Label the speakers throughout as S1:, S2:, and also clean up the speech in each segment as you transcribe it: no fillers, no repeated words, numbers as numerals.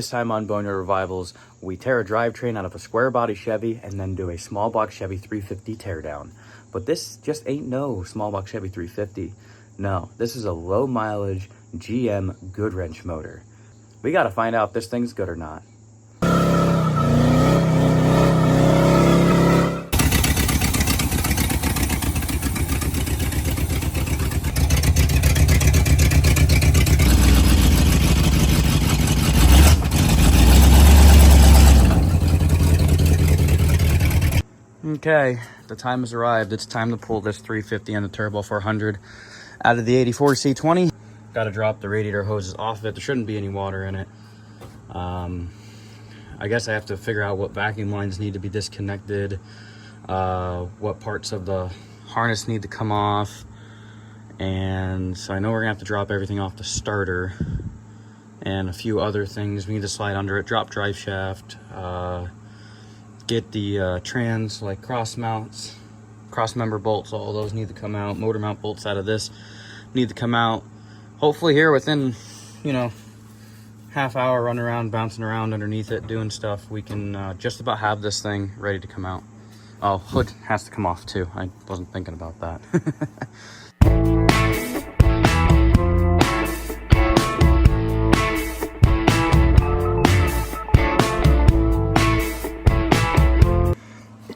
S1: This time on Boner Revivals, we tear a drivetrain out of a square body Chevy and then do a small block Chevy 350 teardown. But this just ain't no small block Chevy 350. No, this is a low mileage GM Goodwrench motor. We gotta find out if this thing's good or not. Okay, the time has arrived. It's time to pull this 350 and the Turbo 400 out of the 84 C-20. Got to drop the radiator hoses off of it. There shouldn't be any water in it. I guess I have to figure out what vacuum lines need to be disconnected, what parts of the harness need to come off. And so I know we're gonna have to drop everything off the starter and a few other things. We need to slide under it, drop drive shaft, get the trans, like cross mounts, cross member bolts, all those need to come out. Motor mount bolts out of this need to come out. Hopefully here within, you know, half hour run around, bouncing around underneath it, doing stuff, we can just about have this thing ready to come out. Oh, hood has to come off too. I wasn't thinking about that.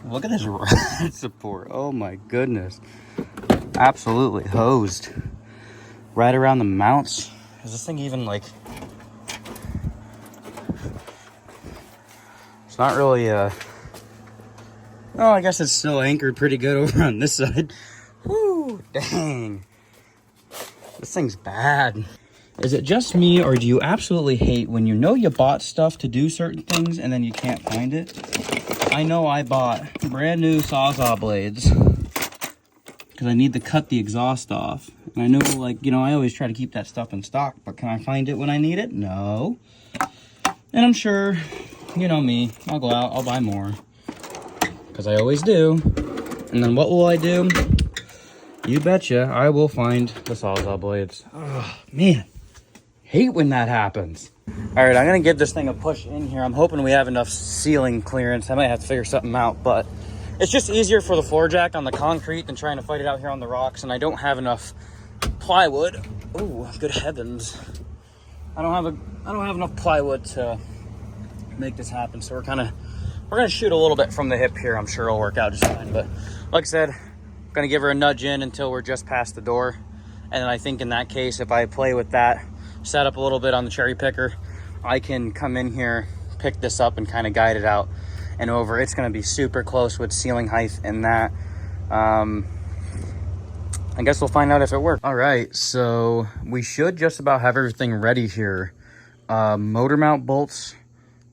S1: Look at this rad support. Oh my goodness. Absolutely hosed. Right around the mounts. Is this thing even like... It's not really oh, I guess it's still anchored pretty good over on this side. Whoo, dang. This thing's bad. Is it just me, or do you absolutely hate when you know you bought stuff to do certain things and then you can't find it? I know I bought brand new Sawzall blades because I need to cut the exhaust off. And I know, like, you know, I always try to keep that stuff in stock, but can I find it when I need it? No. And I'm sure, you know me, I'll go out, I'll buy more because I always do. And then what will I do? You betcha, I will find the Sawzall blades. Oh, man, hate when that happens. All right, I'm gonna give this thing a push in here. I'm hoping we have enough ceiling clearance. I might have to figure something out, but it's just easier for the floor jack on the concrete than trying to fight it out here on the rocks, and I don't have enough plywood. Oh, good heavens. I don't have enough plywood to make this happen, so we're gonna shoot a little bit from the hip here. I'm sure it'll work out just fine, but like I said, I'm gonna give her a nudge in until we're just past the door, and then I think in that case, if I play with that, set up a little bit on the cherry picker, I can come in here, pick this up and kind of guide it out and over. It's going to be super close with ceiling height and that. I guess we'll find out if it works. All right, so we should just about have everything ready here. Motor mount bolts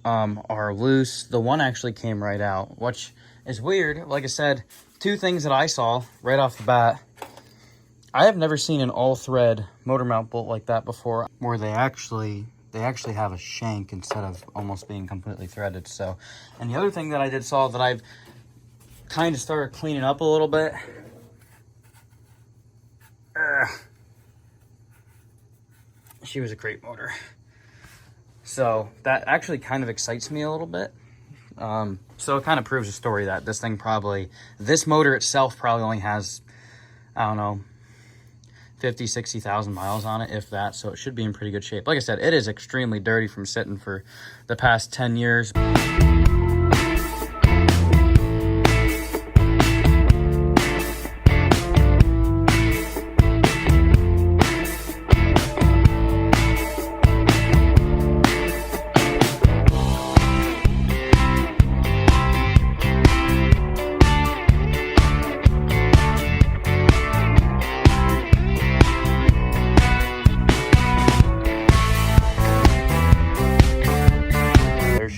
S1: are loose. The one actually came right out, which is weird. Like I said, two things that I saw right off the bat. I have never seen an all-thread motor mount bolt like that before, where they actually have a shank instead of almost being completely threaded. So, and the other thing that I did saw that I've kind of started cleaning up a little bit. She was a crate motor. So that actually kind of excites me a little bit. So it kind of proves the story that this thing this motor itself probably only has, I don't know, 50, 60,000 miles on it, if that, so it should be in pretty good shape. Like I said, it is extremely dirty from sitting for the past 10 years.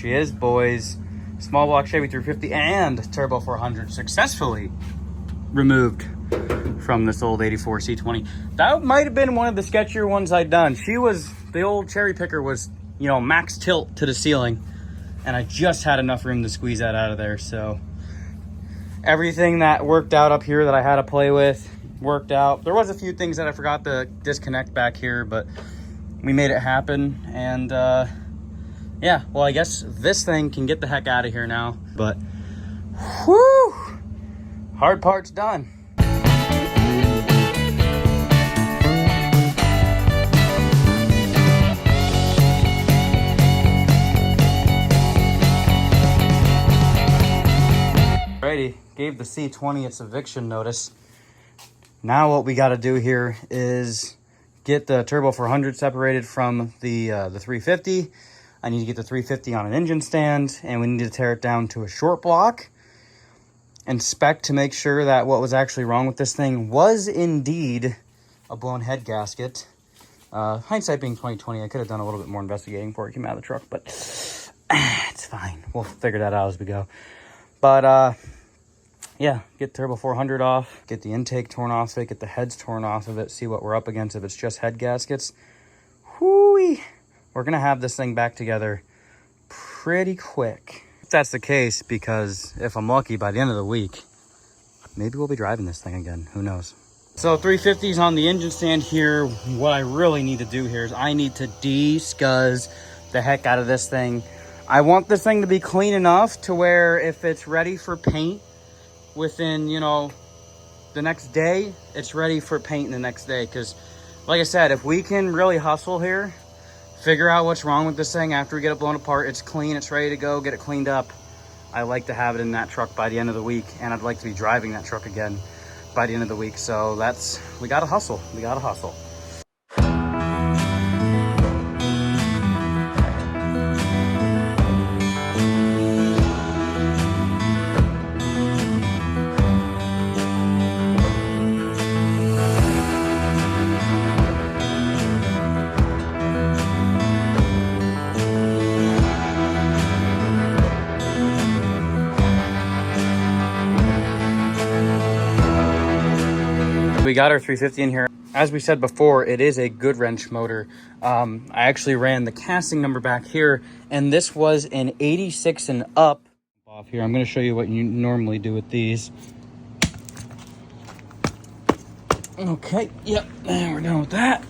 S1: Is, boys. Small block Chevy 350 and Turbo 400 successfully removed from this old 84 C-20. That might have been one of the sketchier ones I'd done. The old cherry picker was, you know, max tilt to the ceiling, and I just had enough room to squeeze that out of there. So everything that worked out up here that I had to play with worked out. There was a few things that I forgot to disconnect back here, but we made it happen. And yeah, well, I guess this thing can get the heck out of here now. But, whew, hard part's done. Alrighty, gave the C-20 its eviction notice. Now what we got to do here is get the turbo 400 separated from the 350. I need to get the 350 on an engine stand, and we need to tear it down to a short block. Inspect to make sure that what was actually wrong with this thing was indeed a blown head gasket. Hindsight being 2020, I could have done a little bit more investigating before it came out of the truck, but it's fine. We'll figure that out as we go. But yeah, get turbo 400 off, get the intake torn off of it, get the heads torn off of it, see what we're up against if it's just head gaskets. Whoo-wee. We're going to have this thing back together pretty quick. If that's the case, because if I'm lucky, by the end of the week, maybe we'll be driving this thing again. Who knows? So 350's on the engine stand here. What I really need to do here is I need to de-scuzz the heck out of this thing. I want this thing to be clean enough to where if it's ready for paint within, you know, the next day, it's ready for paint the next day. Because, like I said, if we can really hustle here, figure out what's wrong with this thing after we get it blown apart, it's clean, it's ready to go, get it cleaned up. I like to have it in that truck by the end of the week, and I'd like to be driving that truck again by the end of the week. So we gotta hustle. We gotta hustle. We got our 350 in here. As we said before, it is a Goodwrench motor. I actually ran the casting number back here, and this was an 86 and up. Off here, I'm going to show you what you normally do with these. Okay, yep, and we're done with that.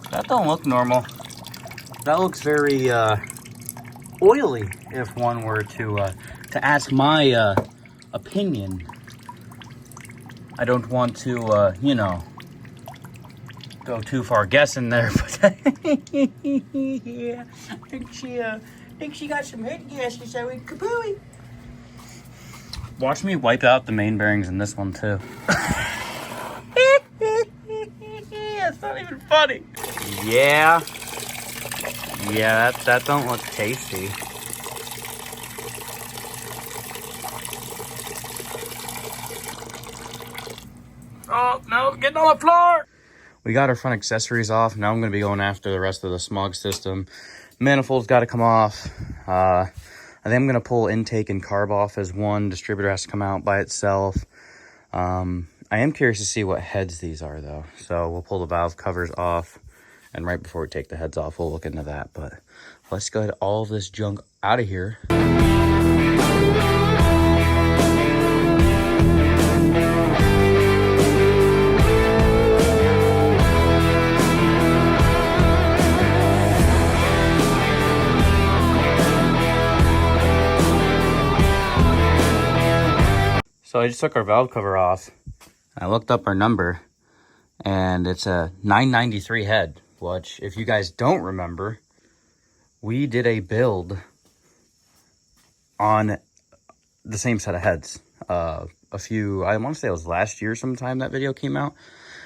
S1: That don't look normal. That looks very oily, if one were to ask my opinion. I don't want to, you know, go too far guessing there, but yeah, I think she got some head gaskets that went kapooey. Watch me wipe out the main bearings in this one too. It's not even funny. Yeah, that don't look tasty. Oh no, getting on the floor. We got our front accessories off. Now I'm going to be going after the rest of the smog system. Manifold's got to come off. I think I'm going to pull intake and carb off as one. Distributor has to come out by itself. I am curious to see what heads these are, though. So we'll pull the valve covers off. And right before we take the heads off, we'll look into that. But let's get all of this junk out of here. So I just took our valve cover off. I looked up our number, and it's a 993 head, which, if you guys don't remember, we did a build on the same set of heads. I want to say it was last year sometime that video came out.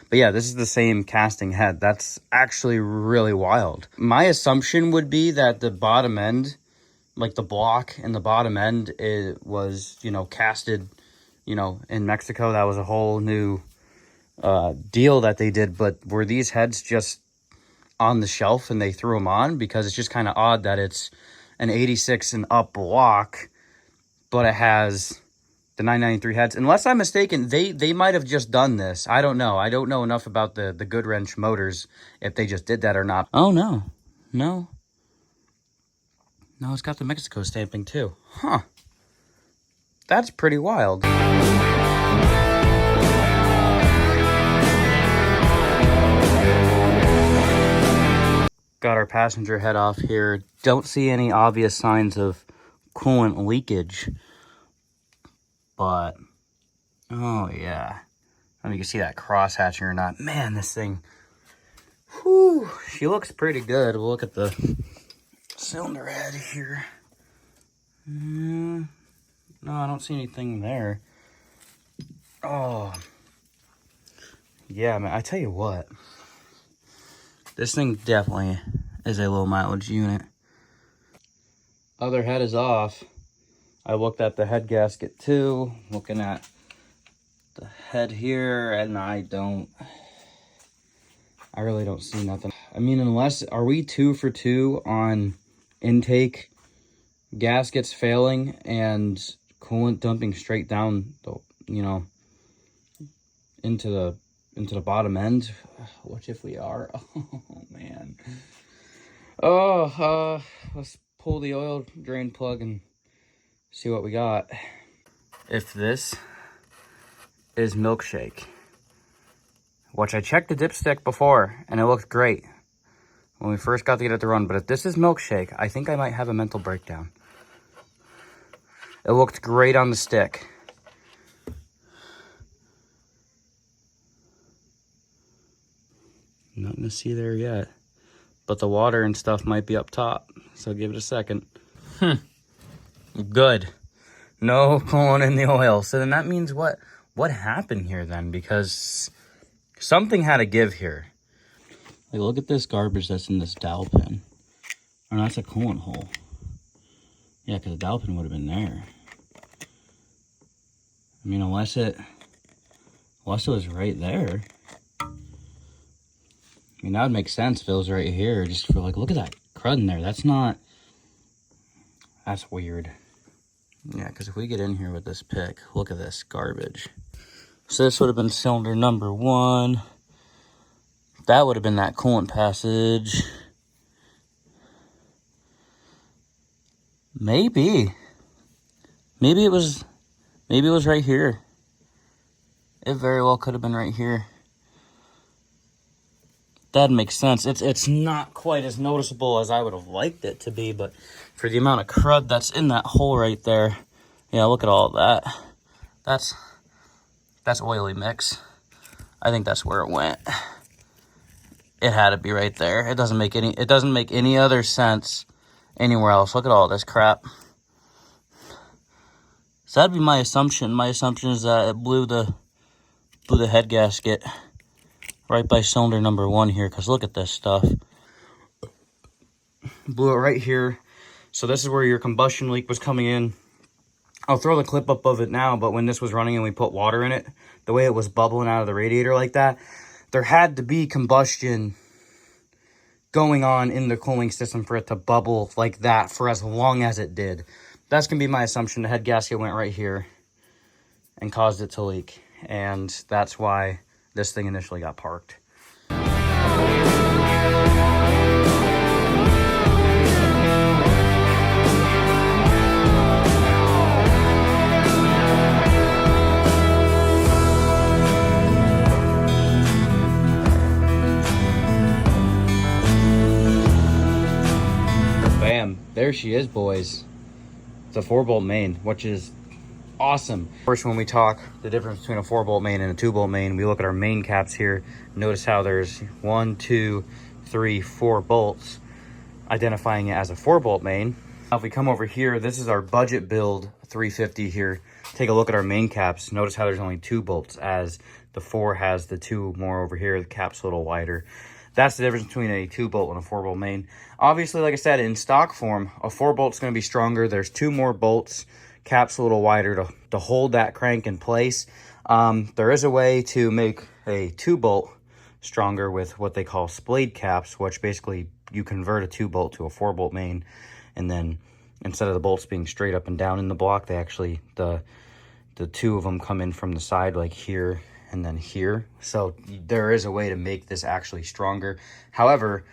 S1: But yeah, this is the same casting head. That's actually really wild. My assumption would be that the bottom end, like the block and the bottom end, it was, you know, casted, you know, in Mexico. That was a whole new deal that they did. But were these heads just on the shelf and they threw them on? Because it's just kind of odd that it's an 86 and up block, but it has the 993 heads. Unless I'm mistaken, they might have just done this. I don't know. I don't know enough about the Goodwrench motors if they just did that or not. Oh, no. No, it's got the Mexico stamping too. Huh. That's pretty wild. Got our passenger head off here. Don't see any obvious signs of coolant leakage. But, oh yeah. I don't know if you can see that cross hatching or not. Man, this thing, whew, she looks pretty good. We'll look at the cylinder head here. No, I don't see anything there. Oh, yeah, man, I tell you what. This thing definitely is a low mileage unit. Other head is off. I looked at the head gasket too, looking at the head here, and I really don't see nothing. I mean, unless, are we 2 for 2 on intake gaskets failing and coolant dumping straight down the, you know, into the bottom end? What if we are? Oh man. Oh, let's pull the oil drain plug and see what we got. If this is milkshake, which I checked the dipstick before and it looked great when we first got to get it to run, but if this is milkshake, I think I might have a mental breakdown. It looked great on the stick. Nothing to see there yet, but the water and stuff might be up top, so give it a second. Good. No coolant in the oil. So then that means what happened here then? Because something had to give here. Like, look at this garbage that's in this dowel pin. Or no, that's a coolant hole. Yeah, because the dowel pin would have been there. I mean, unless it was right there. I mean, that would make sense if it was right here. Just for like, look at that crud in there. That's weird. Yeah, because if we get in here with this pick, look at this garbage. So this would have been cylinder number 1. That would have been that coolant passage. Maybe it was right here. It very well could have been right here. That makes sense. It's not quite as noticeable as I would have liked it to be, but for the amount of crud that's in that hole right there, yeah, look at all of that. That's oily mix. I think that's where it went. It had to be right there. It doesn't make any other sense anywhere else. Look at all this crap. So that'd be my assumption. My assumption is that it blew the head gasket right by cylinder number 1 here, because look at this stuff. Blew it right here. So this is where your combustion leak was coming in. I'll throw the clip up of it now, but when this was running and we put water in it, the way it was bubbling out of the radiator like that, there had to be combustion going on in the cooling system for it to bubble like that for as long as it did. That's going to be my assumption. The head gasket went right here and caused it to leak. And that's why this thing initially got parked. Bam, there she is, boys. It's a 4-bolt main, which is awesome. First, when we talk the difference between a 4-bolt main and a 2-bolt main, we look at our main caps here. Notice how there's 1, 2, 3, 4 bolts, identifying it as a 4-bolt main. Now, if we come over here, this is our Budget Build 350 here. Take a look at our main caps. Notice how there's only 2 bolts, as the 4 has the 2 more over here. The cap's a little wider. That's the difference between a 2-bolt and a 4-bolt main. Obviously, like I said, in stock form, a 4-bolt's going to be stronger. There's 2 more bolts. Cap's a little wider to hold that crank in place. There is a way to make a 2-bolt stronger with what they call splayed caps, which basically you convert a 2-bolt to a 4-bolt main, and then instead of the bolts being straight up and down in the block, they actually, the 2 of them come in from the side, like here and then here. So there is a way to make this actually stronger. However,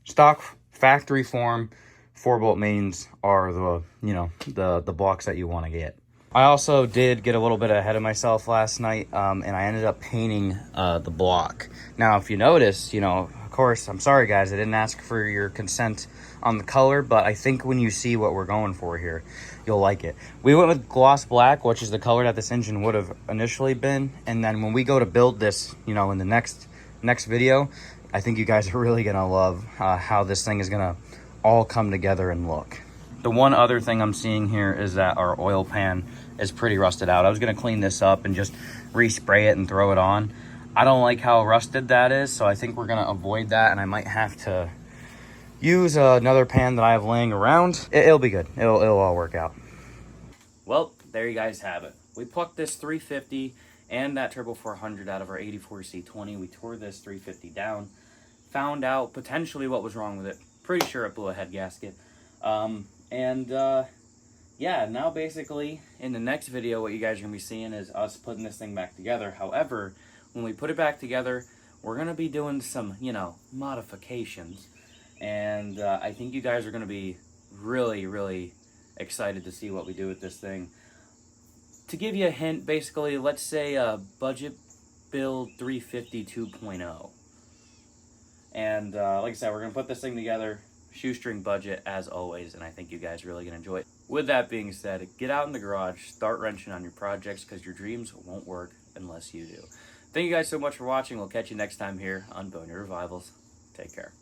S1: stock factory form 4-bolt mains are the, you know, the blocks that you want to get. I also did get a little bit ahead of myself last night, and I ended up painting the block. Now, if you notice, you know, of course, I'm sorry guys, I didn't ask for your consent on the color, but I think when you see what we're going for here, you'll like it. We went with gloss black, which is the color that this engine would have initially been, and then when we go to build this, you know, in the next video, I think you guys are really gonna love how this thing is gonna all come together and look. The one other thing I'm seeing here is that our oil pan is pretty rusted out. I was gonna clean this up and just respray it and throw it on. I don't like how rusted that is, so I think we're gonna avoid that, and I might have to use another pan that I have laying around. It'll be good. It'll all work out. Well, there you guys have it. We plucked this 350 and that Turbo 400 out of our 84 C-20. We tore this 350 down, found out potentially what was wrong with it. Pretty sure it blew a head gasket. Yeah, now basically in the next video, what you guys are gonna be seeing is us putting this thing back together. However, when we put it back together, we're gonna be doing some, you know, modifications. And I think you guys are gonna be really, really excited to see what we do with this thing. To give you a hint, basically, let's say a Budget Build 350 2.0. And like I said, we're gonna put this thing together, shoestring budget as always, and I think you guys are really gonna enjoy it. With that being said, get out in the garage, start wrenching on your projects, because your dreams won't work unless you do. Thank you guys so much for watching. We'll catch you next time here on Boney Revivals. Take care.